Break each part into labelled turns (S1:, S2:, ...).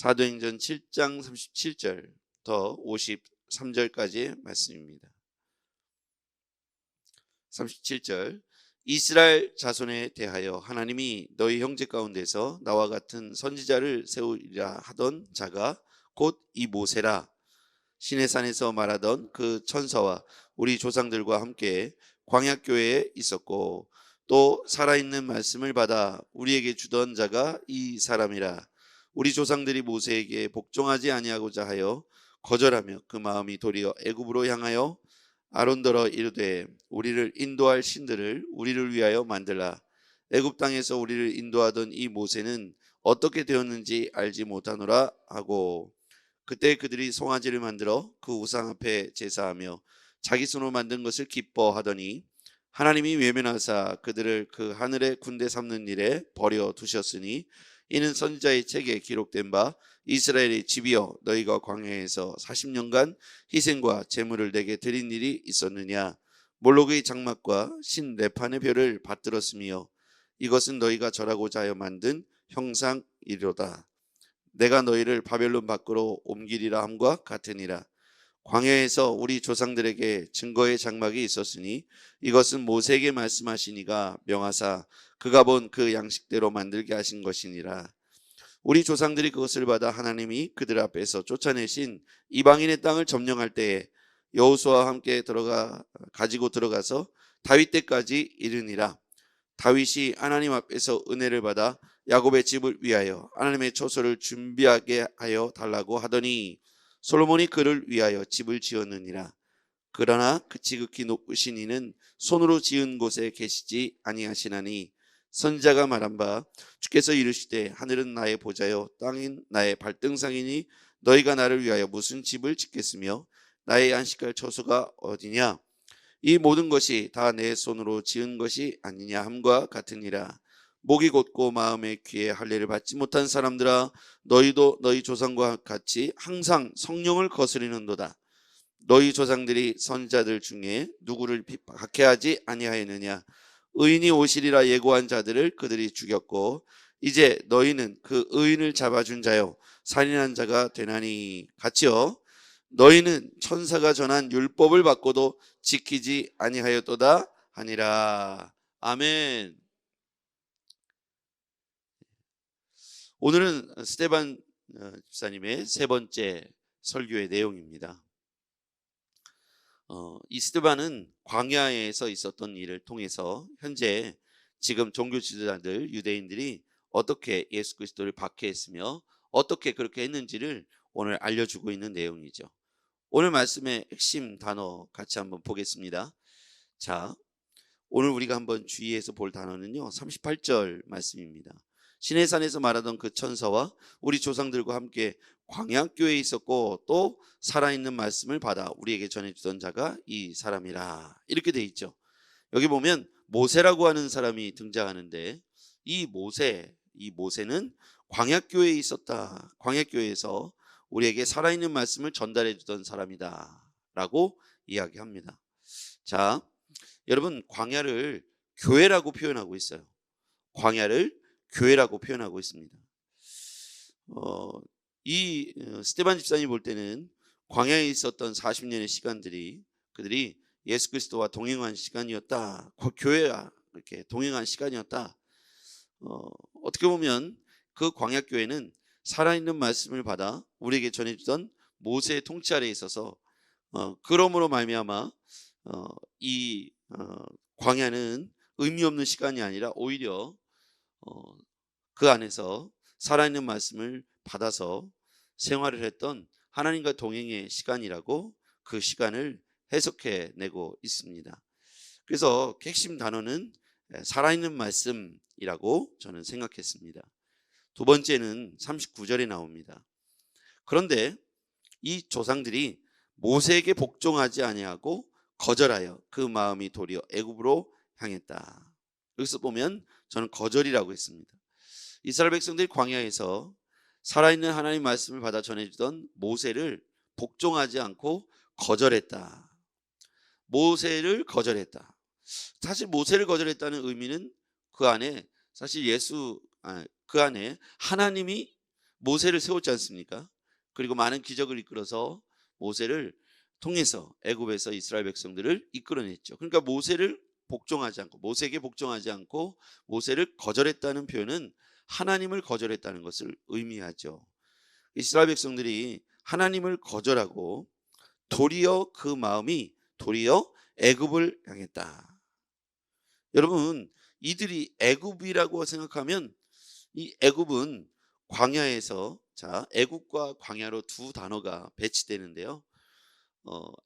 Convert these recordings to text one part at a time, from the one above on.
S1: 사도행전 7장 37절부터 53절까지의 말씀입니다. 37절 이스라엘 자손에 대하여 하나님이 너희 형제 가운데서 나와 같은 선지자를 세우리라 하던 자가 곧 이 모세라. 시내산에서 말하던 그 천사와 우리 조상들과 함께 광야교회에 있었고 또 살아있는 말씀을 받아 우리에게 주던 자가 이 사람이라. 우리 조상들이 모세에게 복종하지 아니하고자 하여 거절하며 그 마음이 도리어 애굽으로 향하여 아론더러 이르되 우리를 인도할 신들을 우리를 위하여 만들라. 애굽 땅에서 우리를 인도하던 이 모세는 어떻게 되었는지 알지 못하노라 하고 그때 그들이 송아지를 만들어 그 우상 앞에 제사하며 자기 손으로 만든 것을 기뻐하더니 하나님이 외면하사 그들을 그 하늘의 군대 삼는 일에 버려 두셨으니 이는 선지자의 책에 기록된 바 이스라엘의 집이여 너희가 광야에서 40년간 희생과 제물을 내게 드린 일이 있었느냐. 몰록의 장막과 신 레판의 별을 받들었으며 이것은 너희가 절하고자 하여 만든 형상이로다. 내가 너희를 바벨론 밖으로 옮기리라 함과 같으니라. 광야에서 우리 조상들에게 증거의 장막이 있었으니 이것은 모세에게 말씀하시니가 명하사 그가 본 그 양식대로 만들게 하신 것이니라. 우리 조상들이 그것을 받아 하나님이 그들 앞에서 쫓아내신 이방인의 땅을 점령할 때에 여호수아와 함께 가지고 들어가서 다윗 때까지 이르니라. 다윗이 하나님 앞에서 은혜를 받아 야곱의 집을 위하여 하나님의 처소를 준비하게 하여 달라고 하더니 솔로몬이 그를 위하여 집을 지었느니라. 그러나 그 지극히 높으신 이는 손으로 지은 곳에 계시지 아니하시나니 선지자가 말한 바 주께서 이르시되 하늘은 나의 보좌요 땅인 나의 발등상이니 너희가 나를 위하여 무슨 집을 짓겠으며 나의 안식할 처소가 어디냐. 이 모든 것이 다 내 손으로 지은 것이 아니냐 함과 같으니라. 목이 곧고 마음의 귀에 할례를 받지 못한 사람들아 너희도 너희 조상과 같이 항상 성령을 거스리는도다. 너희 조상들이 선지자들 중에 누구를 박해하지 아니하였느냐. 의인이 오시리라 예고한 자들을 그들이 죽였고 이제 너희는 그 의인을 잡아준 자요 살인한 자가 되나니 같이요. 너희는 천사가 전한 율법을 받고도 지키지 아니하였도다 하니라. 아멘. 오늘은 스데반 집사님의 세 번째 설교의 내용입니다. 이 스데반은 광야에서 있었던 일을 통해서 현재 지금 종교 지도자들 유대인들이 어떻게 예수 그리스도를 박해했으며 어떻게 그렇게 했는지를 오늘 알려주고 있는 내용이죠. 오늘 말씀의 핵심 단어 같이 한번 보겠습니다. 자, 오늘 우리가 한번 주의해서 볼 단어는요 38절 말씀입니다. 시내산에서 말하던 그 천사와 우리 조상들과 함께 광야교회에 있었고 또 살아있는 말씀을 받아 우리에게 전해주던 자가 이 사람이라 이렇게 돼 있죠. 여기 보면 모세라고 하는 사람이 등장하는데 이 모세는 광야교회에 있었다. 광야교회에서 우리에게 살아있는 말씀을 전달해 주던 사람이다 라고 이야기합니다. 자, 여러분 광야를 교회라고 표현하고 있어요. 광야를 교회라고 표현하고 있습니다. 이 스데반 집사님 볼 때는 광야에 있었던 40년의 시간들이 그들이 예수 그리스도와 동행한 시간이었다. 교회와 이렇게 동행한 시간이었다. 어떻게 보면 그 광야교회는 살아있는 말씀을 받아 우리에게 전해주던 모세의 통치 아래에 있어서 그러므로 말미암아 이 광야는 의미 없는 시간이 아니라 오히려 그 안에서 살아있는 말씀을 받아서 생활을 했던 하나님과 동행의 시간이라고 그 시간을 해석해내고 있습니다. 그래서 핵심 단어는 살아있는 말씀이라고 저는 생각했습니다. 두 번째는 39절에 나옵니다. 그런데 이 조상들이 모세에게 복종하지 아니하고 거절하여 그 마음이 도리어 애굽으로 향했다. 여기서 보면 저는 거절이라고 했습니다. 이스라엘 백성들이 광야에서 살아있는 하나님 말씀을 받아 전해주던 모세를 복종하지 않고 거절했다. 모세를 거절했다. 사실 모세를 거절했다는 의미는 그 안에 사실 그 안에 하나님이 모세를 세웠지 않습니까? 그리고 많은 기적을 이끌어서 모세를 통해서 애굽에서 이스라엘 백성들을 이끌어냈죠. 그러니까 모세를 복종하지 않고, 모세에게 복종하지 않고 모세를 거절했다는 표현은 하나님을 거절했다는 것을 의미하죠. 이스라엘 백성들이 하나님을 거절하고 도리어 그 마음이 도리어 애굽을 향했다. 여러분, 이들이 애굽이라고 생각하면 이 애굽은 광야에서, 자, 애굽과 광야로 두 단어가 배치되는데요.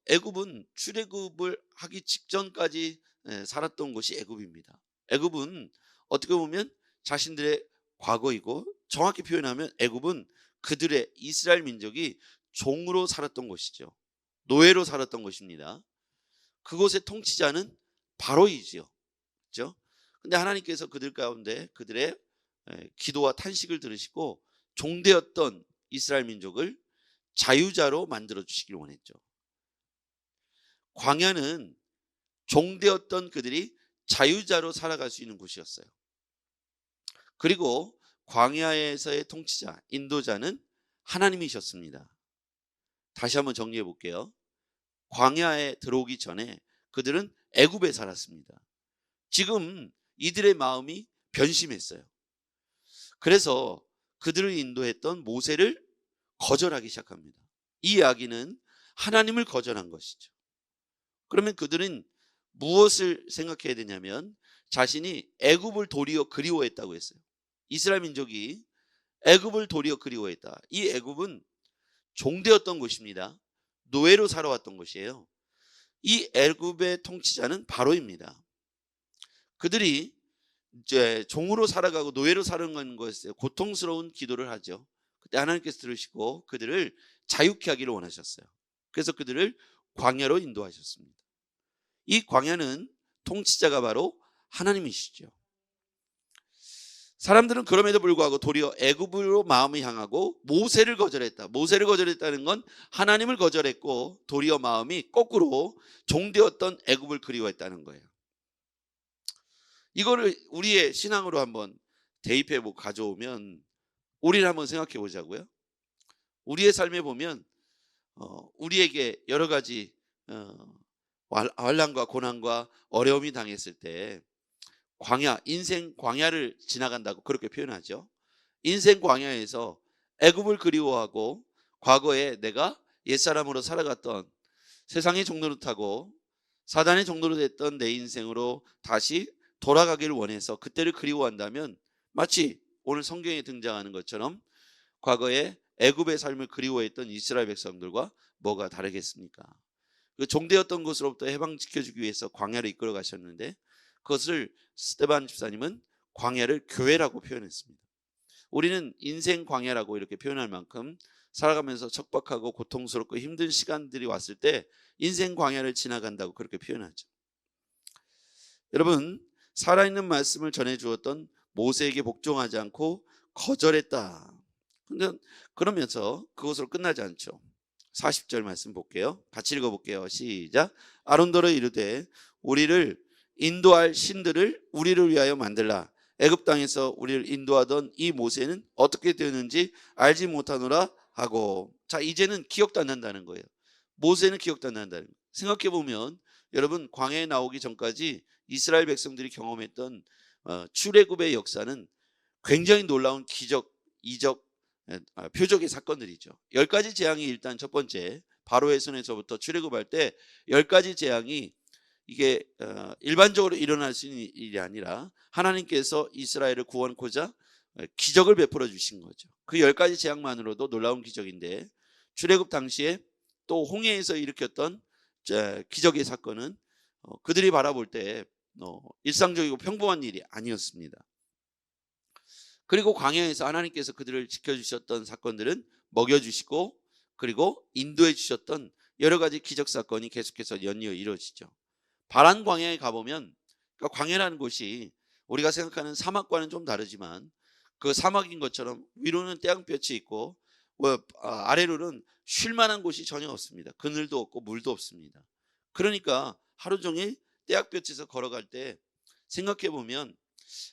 S1: 애굽은 출애굽을 하기 직전까지 살았던 곳이 애굽입니다. 애굽은 어떻게 보면 자신들의 과거이고, 정확히 표현하면 애굽은 그들의 이스라엘 민족이 종으로 살았던 곳이죠. 노예로 살았던 곳입니다. 그곳의 통치자는 바로이지요. 그렇죠? 근데 하나님께서 그들 가운데 그들의 기도와 탄식을 들으시고 종되었던 이스라엘 민족을 자유자로 만들어 주시길 원했죠. 광야는 종되었던 그들이 자유자로 살아갈 수 있는 곳이었어요. 그리고 광야에서의 통치자, 인도자는 하나님이셨습니다. 다시 한번 정리해 볼게요. 광야에 들어오기 전에 그들은 애굽에 살았습니다. 지금 이들의 마음이 변심했어요. 그래서 그들을 인도했던 모세를 거절하기 시작합니다. 이 이야기는 하나님을 거절한 것이죠. 그러면 그들은 무엇을 생각해야 되냐면 자신이 애굽을 도리어 그리워했다고 했어요. 이스라엘 민족이 애굽을 도리어 그리워했다. 이 애굽은 종되었던 곳입니다. 노예로 살아왔던 곳이에요. 이 애굽의 통치자는 바로입니다. 그들이 이제 종으로 살아가고 노예로 살아가는 것에 고통스러운 기도를 하죠. 그때 하나님께서 들으시고 그들을 자유케 하기를 원하셨어요. 그래서 그들을 광야로 인도하셨습니다. 이 광야는 통치자가 바로 하나님이시죠. 사람들은 그럼에도 불구하고 도리어 애굽으로 마음을 향하고 모세를 거절했다. 모세를 거절했다는 건 하나님을 거절했고 도리어 마음이 거꾸로 종되었던 애굽을 그리워했다는 거예요. 이거를 우리의 신앙으로 한번 대입해 가져오면 우리를 한번 생각해 보자고요. 우리의 삶에 보면 우리에게 여러 가지 환난과 고난과 어려움이 당했을 때 광야, 인생 광야를 지나간다고 그렇게 표현하죠. 인생 광야에서 애굽을 그리워하고 과거에 내가 옛사람으로 살아갔던 세상의 종로를 타고 사단의 종로로 됐던 내 인생으로 다시 돌아가기를 원해서 그때를 그리워한다면 마치 오늘 성경에 등장하는 것처럼 과거에 애굽의 삶을 그리워했던 이스라엘 백성들과 뭐가 다르겠습니까? 그 종되었던 것으로부터 해방시켜주기 위해서 광야를 이끌어 가셨는데 그것을 스데반 집사님은 광야를 교회라고 표현했습니다. 우리는 인생 광야라고 이렇게 표현할 만큼 살아가면서 척박하고 고통스럽고 힘든 시간들이 왔을 때 인생 광야를 지나간다고 그렇게 표현하죠. 여러분, 살아있는 말씀을 전해주었던 모세에게 복종하지 않고 거절했다. 근데 그러면서 그것으로 끝나지 않죠. 40절 말씀 볼게요. 같이 읽어볼게요. 시작. 아론더러 이르되 우리를 인도할 신들을 우리를 위하여 만들라. 애굽 땅에서 우리를 인도하던 이 모세는 어떻게 되었는지 알지 못하노라 하고. 자, 이제는 기억도 안 난다는 거예요. 모세는 기억도 안 난다는 거예요. 생각해 보면 여러분, 광야에 나오기 전까지 이스라엘 백성들이 경험했던 출애굽의 역사는 굉장히 놀라운 기적, 이적, 표적의 사건들이죠. 10가지 재앙이 일단 첫 번째, 바로의 손에서부터 출애굽할 때 10가지 재앙이 이게 일반적으로 일어날 수 있는 일이 아니라 하나님께서 이스라엘을 구원코자 기적을 베풀어 주신 거죠. 그 10가지 재앙만으로도 놀라운 기적인데 출애굽 당시에 또 홍해에서 일으켰던 기적의 사건은 그들이 바라볼 때 일상적이고 평범한 일이 아니었습니다. 그리고 광야에서 하나님께서 그들을 지켜주셨던 사건들은 먹여주시고 그리고 인도해 주셨던 여러 가지 기적 사건이 계속해서 연이어 이루어지죠. 바란 광야에 가보면, 그러니까 광야라는 곳이 우리가 생각하는 사막과는 좀 다르지만 그 사막인 것처럼 위로는 태양볕이 있고 아래로는 쉴 만한 곳이 전혀 없습니다. 그늘도 없고 물도 없습니다. 그러니까 하루 종일 태양볕에서 걸어갈 때 생각해 보면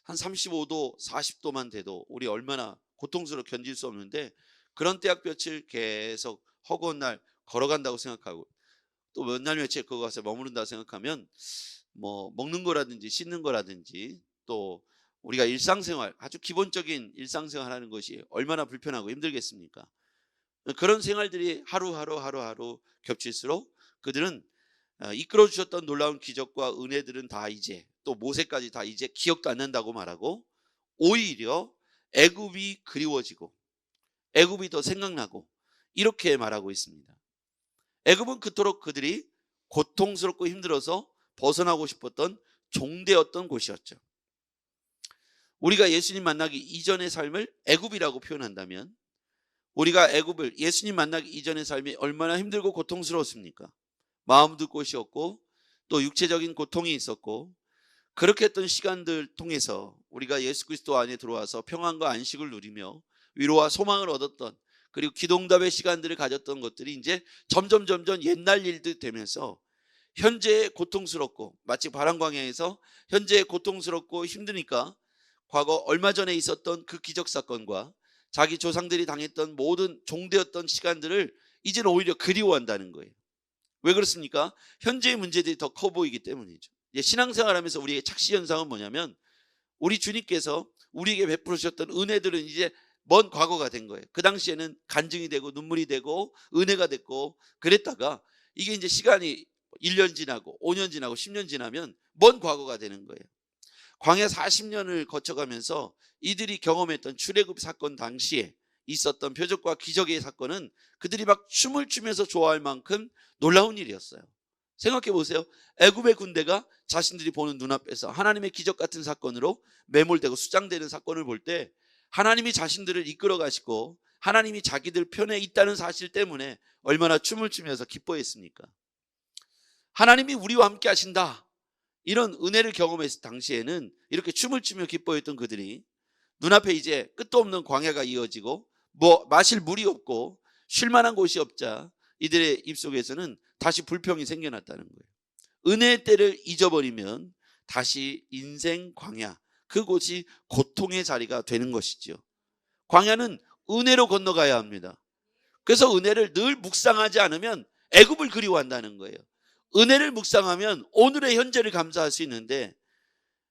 S1: 한 35도 40도만 돼도 우리 얼마나 고통스럽고 견딜 수 없는데 그런 떼약볕을 계속 허구한 날 걸어간다고 생각하고 또 몇 날 며칠 그거 가서 머무른다고 생각하면 뭐 먹는 거라든지 씻는 거라든지 또 우리가 일상생활 아주 기본적인 일상생활 하는 것이 얼마나 불편하고 힘들겠습니까? 그런 생활들이 하루하루 겹칠수록 그들은 이끌어 주셨던 놀라운 기적과 은혜들은 다 이제 또 모세까지 다 이제 기억도 안 난다고 말하고 오히려 애굽이 그리워지고 애굽이 더 생각나고 이렇게 말하고 있습니다. 애굽은 그토록 그들이 고통스럽고 힘들어서 벗어나고 싶었던 종되었던 곳이었죠. 우리가 예수님 만나기 이전의 삶을 애굽이라고 표현한다면 우리가 애굽을 예수님 만나기 이전의 삶이 얼마나 힘들고 고통스러웠습니까? 마음도 곳이 없고 또 육체적인 고통이 있었고 그렇게 했던 시간들 통해서 우리가 예수 그리스도 안에 들어와서 평안과 안식을 누리며 위로와 소망을 얻었던 그리고 기도응답의 시간들을 가졌던 것들이 이제 점점 옛날 일들 되면서 현재의 고통스럽고 마치 바람광야에서 현재의 고통스럽고 힘드니까 과거 얼마 전에 있었던 그 기적 사건과 자기 조상들이 당했던 모든 종되었던 시간들을 이제는 오히려 그리워한다는 거예요. 왜 그렇습니까? 현재의 문제들이 더 커 보이기 때문이죠. 신앙생활하면서 우리의 착시 현상은 뭐냐면 우리 주님께서 우리에게 베풀으셨던 은혜들은 이제 먼 과거가 된 거예요. 그 당시에는 간증이 되고 눈물이 되고 은혜가 됐고 그랬다가 이게 이제 시간이 1년 지나고 5년 지나고 10년 지나면 먼 과거가 되는 거예요. 광야 40년을 거쳐가면서 이들이 경험했던 출애굽 사건 당시에 있었던 표적과 기적의 사건은 그들이 막 춤을 추면서 좋아할 만큼 놀라운 일이었어요. 생각해 보세요. 애굽의 군대가 자신들이 보는 눈앞에서 하나님의 기적 같은 사건으로 매몰되고 수장되는 사건을 볼 때 하나님이 자신들을 이끌어 가시고 하나님이 자기들 편에 있다는 사실 때문에 얼마나 춤을 추면서 기뻐했습니까? 하나님이 우리와 함께 하신다. 이런 은혜를 경험했을 당시에는 이렇게 춤을 추며 기뻐했던 그들이 눈앞에 이제 끝도 없는 광야가 이어지고 뭐 마실 물이 없고 쉴 만한 곳이 없자 이들의 입속에서는 다시 불평이 생겨났다는 거예요. 은혜의 때를 잊어버리면 다시 인생 광야, 그곳이 고통의 자리가 되는 것이죠. 광야는 은혜로 건너가야 합니다. 그래서 은혜를 늘 묵상하지 않으면 애굽을 그리워한다는 거예요. 은혜를 묵상하면 오늘의 현재를 감사할 수 있는데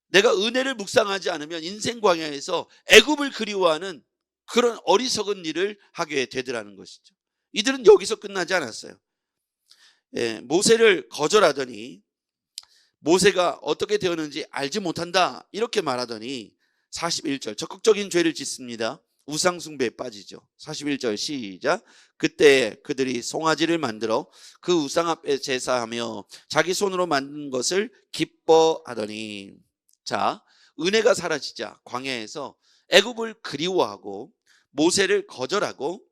S1: 내가 은혜를 묵상하지 않으면 인생 광야에서 애굽을 그리워하는 그런 어리석은 일을 하게 되더라는 것이죠. 이들은 여기서 끝나지 않았어요. 모세를 거절하더니 모세가 어떻게 되었는지 알지 못한다 이렇게 말하더니 41절 적극적인 죄를 짓습니다. 우상숭배에 빠지죠. 41절 시작. 그때 그들이 송아지를 만들어 그 우상 앞에 제사하며 자기 손으로 만든 것을 기뻐하더니 자, 은혜가 사라지자 광야에서 애굽을 그리워하고 모세를 거절하고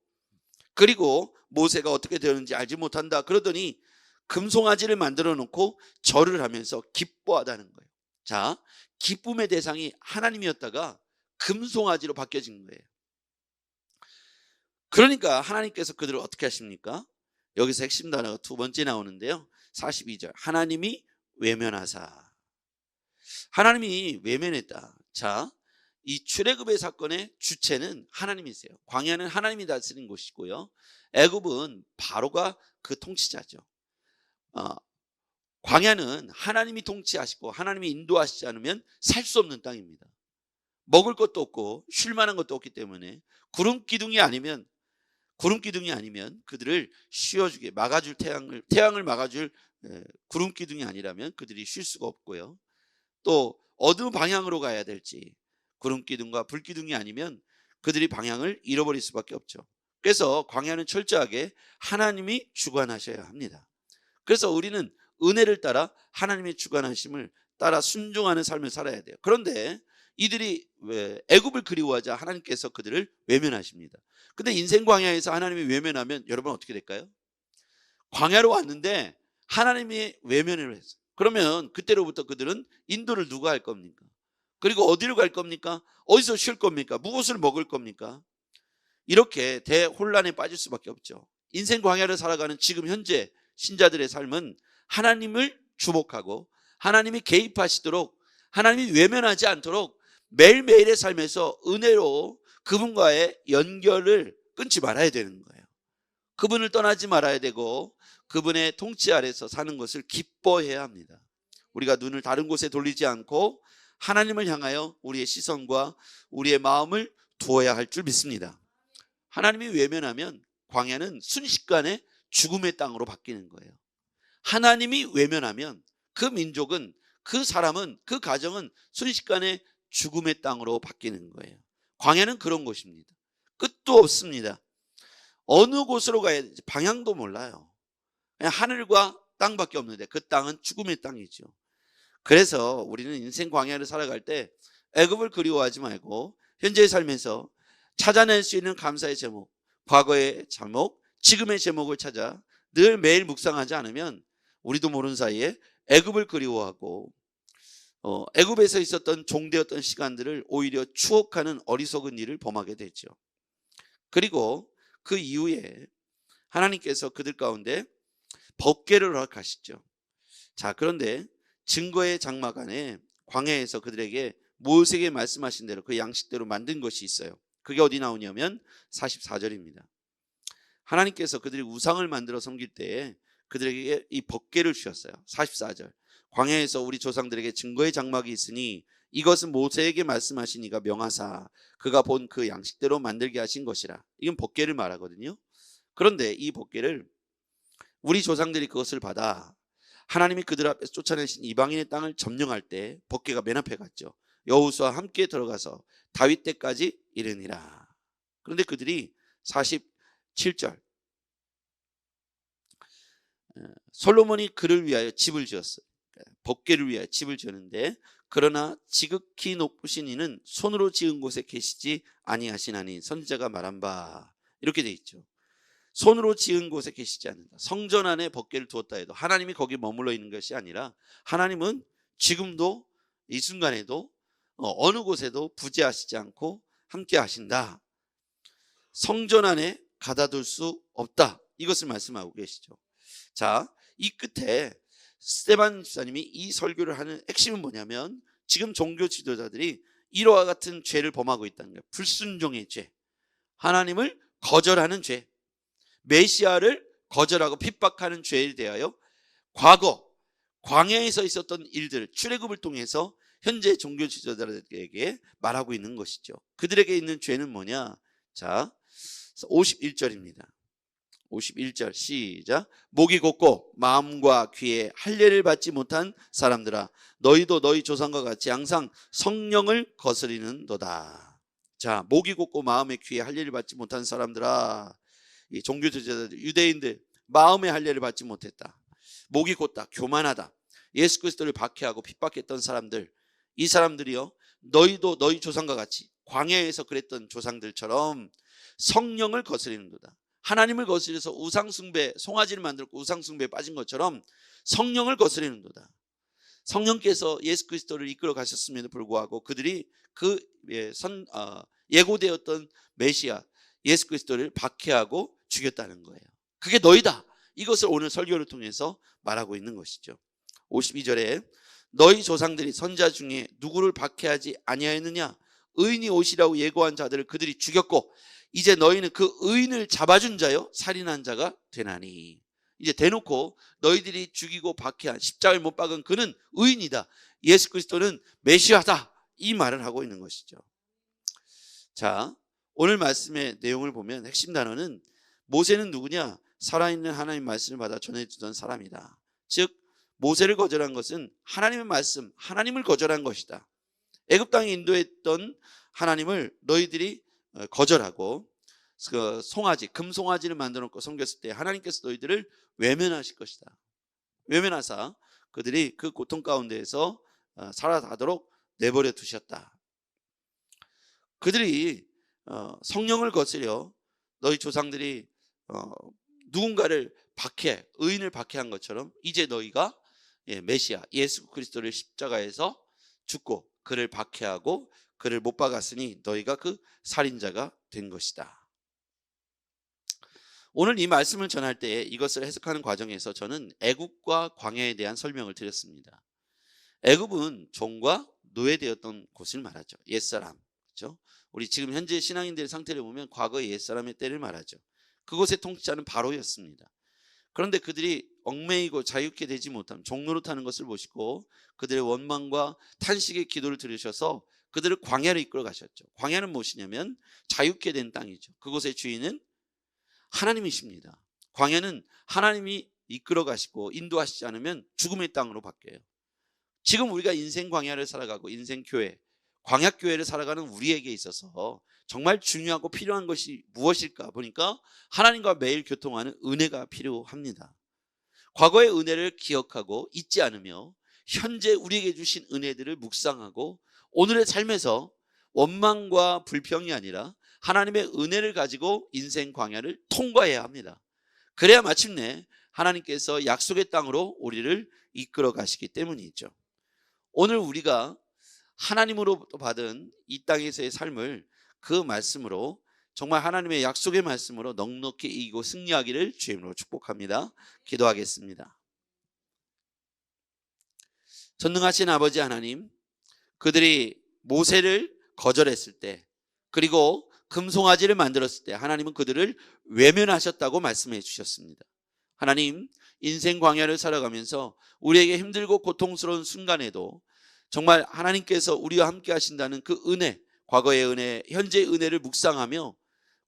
S1: 그리고 모세가 어떻게 되었는지 알지 못한다 그러더니 금송아지를 만들어 놓고 절을 하면서 기뻐하다는 거예요. 자, 기쁨의 대상이 하나님이었다가 금송아지로 바뀌어진 거예요. 그러니까 하나님께서 그들을 어떻게 하십니까? 여기서 핵심 단어가 두 번째 나오는데요. 42절 하나님이 외면하사. 하나님이 외면했다. 자, 이 출애굽의 사건의 주체는 하나님이세요. 광야는 하나님이 다스린 곳이고요. 애굽은 바로가 그 통치자죠. 광야는 하나님이 통치하시고 하나님이 인도하시지 않으면 살 수 없는 땅입니다. 먹을 것도 없고 쉴 만한 것도 없기 때문에 구름 기둥이 아니면 그들을 쉬어주게 막아줄 태양을 막아줄 구름 기둥이 아니라면 그들이 쉴 수가 없고요. 또 어느 방향으로 가야 될지 구름 기둥과 불 기둥이 아니면 그들이 방향을 잃어버릴 수밖에 없죠. 그래서 광야는 철저하게 하나님이 주관하셔야 합니다. 그래서 우리는 은혜를 따라 하나님의 주관하심을 따라 순종하는 삶을 살아야 돼요. 그런데 이들이 애굽을 그리워하자 하나님께서 그들을 외면하십니다. 근데 인생 광야에서 하나님이 외면하면 여러분 어떻게 될까요? 광야로 왔는데 하나님이 외면을 했어요. 그러면 그때로부터 그들은 인도를 누가 할 겁니까? 그리고 어디로 갈 겁니까? 어디서 쉴 겁니까? 무엇을 먹을 겁니까? 이렇게 대혼란에 빠질 수밖에 없죠. 인생 광야를 살아가는 지금 현재 신자들의 삶은 하나님을 주목하고 하나님이 개입하시도록 하나님이 외면하지 않도록 매일매일의 삶에서 은혜로 그분과의 연결을 끊지 말아야 되는 거예요. 그분을 떠나지 말아야 되고 그분의 통치 아래서 사는 것을 기뻐해야 합니다. 우리가 눈을 다른 곳에 돌리지 않고 하나님을 향하여 우리의 시선과 우리의 마음을 두어야 할 줄 믿습니다. 하나님이 외면하면 광야는 순식간에 죽음의 땅으로 바뀌는 거예요. 하나님이 외면하면 그 민족은, 그 사람은, 그 가정은 순식간에 죽음의 땅으로 바뀌는 거예요. 광야는 그런 곳입니다. 끝도 없습니다. 어느 곳으로 가야 되는지 방향도 몰라요. 그냥 하늘과 땅밖에 없는데 그 땅은 죽음의 땅이죠. 그래서 우리는 인생 광야를 살아갈 때 애굽을 그리워하지 말고 현재의 삶에서 찾아낼 수 있는 감사의 제목, 과거의 제목, 지금의 제목을 찾아 늘 매일 묵상하지 않으면 우리도 모르는 사이에 애굽을 그리워하고 애굽에서 있었던 종되었던 시간들을 오히려 추억하는 어리석은 일을 범하게 되죠. 그리고 그 이후에 하나님께서 그들 가운데 법궤를 허락하시죠. 자, 그런데 증거의 장막 안에 광야에서 그들에게 모세에게 말씀하신 대로 그 양식대로 만든 것이 있어요. 그게 어디 나오냐면 44절입니다. 하나님께서 그들이 우상을 만들어 섬길 때에 그들에게 이 법궤를 주셨어요. 44절. 광야에서 우리 조상들에게 증거의 장막이 있으니 이것은 모세에게 말씀하신 이가 명하사 그가 본 그 양식대로 만들게 하신 것이라. 이건 법궤를 말하거든요. 그런데 이 법궤를 우리 조상들이 그것을 받아 하나님이 그들 앞에서 쫓아내신 이방인의 땅을 점령할 때 법궤가 맨 앞에 갔죠. 여호수아와 함께 들어가서 다윗 때까지 이르니라. 그런데 그들이 47절 솔로몬이 그를 위하여 집을 지었어요. 법궤를 위하여 집을 지었는데 그러나 지극히 높으신 이는 손으로 지은 곳에 계시지 아니하시나니 선지자가 말한 바. 이렇게 돼 있죠. 손으로 지은 곳에 계시지 않는다. 성전 안에 법궤를 두었다 해도 하나님이 거기 머물러 있는 것이 아니라 하나님은 지금도 이 순간에도 어느 곳에도 부재하시지 않고 함께 하신다. 성전 안에 가다둘 수 없다. 이것을 말씀하고 계시죠. 자, 이 끝에 스데반 집사님이 이 설교를 하는 핵심은 뭐냐면 지금 종교 지도자들이 이와 같은 죄를 범하고 있다는 거예요. 불순종의 죄, 하나님을 거절하는 죄, 메시아를 거절하고 핍박하는 죄에 대하여 과거 광야에서 있었던 일들, 출애굽을 통해서 현재 종교 지도자들에게 말하고 있는 것이죠. 그들에게 있는 죄는 뭐냐? 자, 51절입니다. 51절 시작. 목이 곧고 마음과 귀에 할례를 받지 못한 사람들아 너희도 너희 조상과 같이 항상 성령을 거스리는도다. 자, 목이 곧고 마음에 귀에 할례를 받지 못한 사람들아, 이 종교 지도자들, 유대인들 마음의 할례를 받지 못했다. 목이 곧다, 교만하다, 예수 그리스도를 박해하고 핍박했던 사람들, 이 사람들이요 너희도 너희 조상과 같이 광야에서 그랬던 조상들처럼 성령을 거스리는도다. 하나님을 거스려서 우상숭배, 송아지를 만들고 우상숭배에 빠진 것처럼 성령을 거스리는도다. 성령께서 예수 그리스도를 이끌어 가셨음에도 불구하고 그들이 그 예고되었던 메시아 예수 그리스도를 박해하고 죽였다는 거예요. 그게 너희다. 이것을 오늘 설교를 통해서 말하고 있는 것이죠. 52절에 너희 조상들이 선지자 중에 누구를 박해하지 아니하였느냐? 의인이 오시라고 예고한 자들을 그들이 죽였고 이제 너희는 그 의인을 잡아준 자요 살인한 자가 되나니. 이제 대놓고 너희들이 죽이고 박해한 십자가에 못 박은 그는 의인이다. 예수 그리스도는 메시아다. 이 말을 하고 있는 것이죠. 자, 오늘 말씀의 내용을 보면 핵심 단어는 모세는 누구냐? 살아있는 하나님 말씀을 받아 전해주던 사람이다. 즉 모세를 거절한 것은 하나님의 말씀, 하나님을 거절한 것이다. 애굽 땅에 인도했던 하나님을 너희들이 거절하고 그 송아지, 금송아지를 만들어 놓고 섬겼을 때 하나님께서 너희들을 외면하실 것이다. 외면하사 그들이 그 고통 가운데에서 살아가도록 내버려 두셨다. 그들이 성령을 거스려 너희 조상들이 누군가를 박해, 의인을 박해한 것처럼 이제 너희가 메시아 예수 그리스도를 십자가에서 죽고 그를 박해하고 그를 못 박았으니 너희가 그 살인자가 된 것이다. 오늘 이 말씀을 전할 때 이것을 해석하는 과정에서 저는 애굽과 광야에 대한 설명을 드렸습니다. 애굽은 종과 노예되었던 곳을 말하죠. 옛사람, 그렇죠? 우리 지금 현재 신앙인들의 상태를 보면 과거의 옛사람의 때를 말하죠. 그곳의 통치자는 바로였습니다. 그런데 그들이 얽매이고 자유케 되지 못한 종노릇하는 것을 보시고 그들의 원망과 탄식의 기도를 들으셔서 그들을 광야로 이끌어 가셨죠. 광야는 무엇이냐면 자유케 된 땅이죠. 그곳의 주인은 하나님이십니다. 광야는 하나님이 이끌어 가시고 인도하시지 않으면 죽음의 땅으로 바뀌어요. 지금 우리가 인생 광야를 살아가고 인생 교회, 광야 교회를 살아가는 우리에게 있어서 정말 중요하고 필요한 것이 무엇일까 보니까 하나님과 매일 교통하는 은혜가 필요합니다. 과거의 은혜를 기억하고 잊지 않으며 현재 우리에게 주신 은혜들을 묵상하고 오늘의 삶에서 원망과 불평이 아니라 하나님의 은혜를 가지고 인생 광야를 통과해야 합니다. 그래야 마침내 하나님께서 약속의 땅으로 우리를 이끌어 가시기 때문이죠. 오늘 우리가 하나님으로부터 받은 이 땅에서의 삶을 그 말씀으로 정말 하나님의 약속의 말씀으로 넉넉히 이기고 승리하기를 주의 이름으로 축복합니다. 기도하겠습니다. 전능하신 아버지 하나님, 그들이 모세를 거절했을 때 그리고 금송아지를 만들었을 때 하나님은 그들을 외면하셨다고 말씀해 주셨습니다. 하나님, 인생 광야를 살아가면서 우리에게 힘들고 고통스러운 순간에도 정말 하나님께서 우리와 함께 하신다는 그 은혜, 과거의 은혜, 현재의 은혜를 묵상하며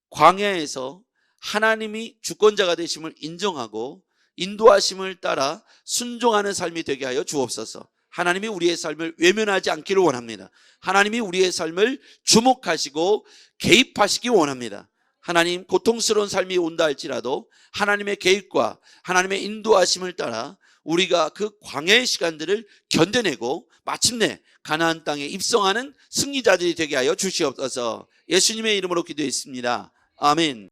S1: 광야에서 하나님이 주권자가 되심을 인정하고 인도하심을 따라 순종하는 삶이 되게 하여 주옵소서. 하나님이 우리의 삶을 외면하지 않기를 원합니다. 하나님이 우리의 삶을 주목하시고 개입하시기 원합니다. 하나님, 고통스러운 삶이 온다 할지라도 하나님의 계획과 하나님의 인도하심을 따라 우리가 그 광야의 시간들을 견뎌내고 마침내 가나안 땅에 입성하는 승리자들이 되게 하여 주시옵소서. 예수님의 이름으로 기도했습니다. 아멘.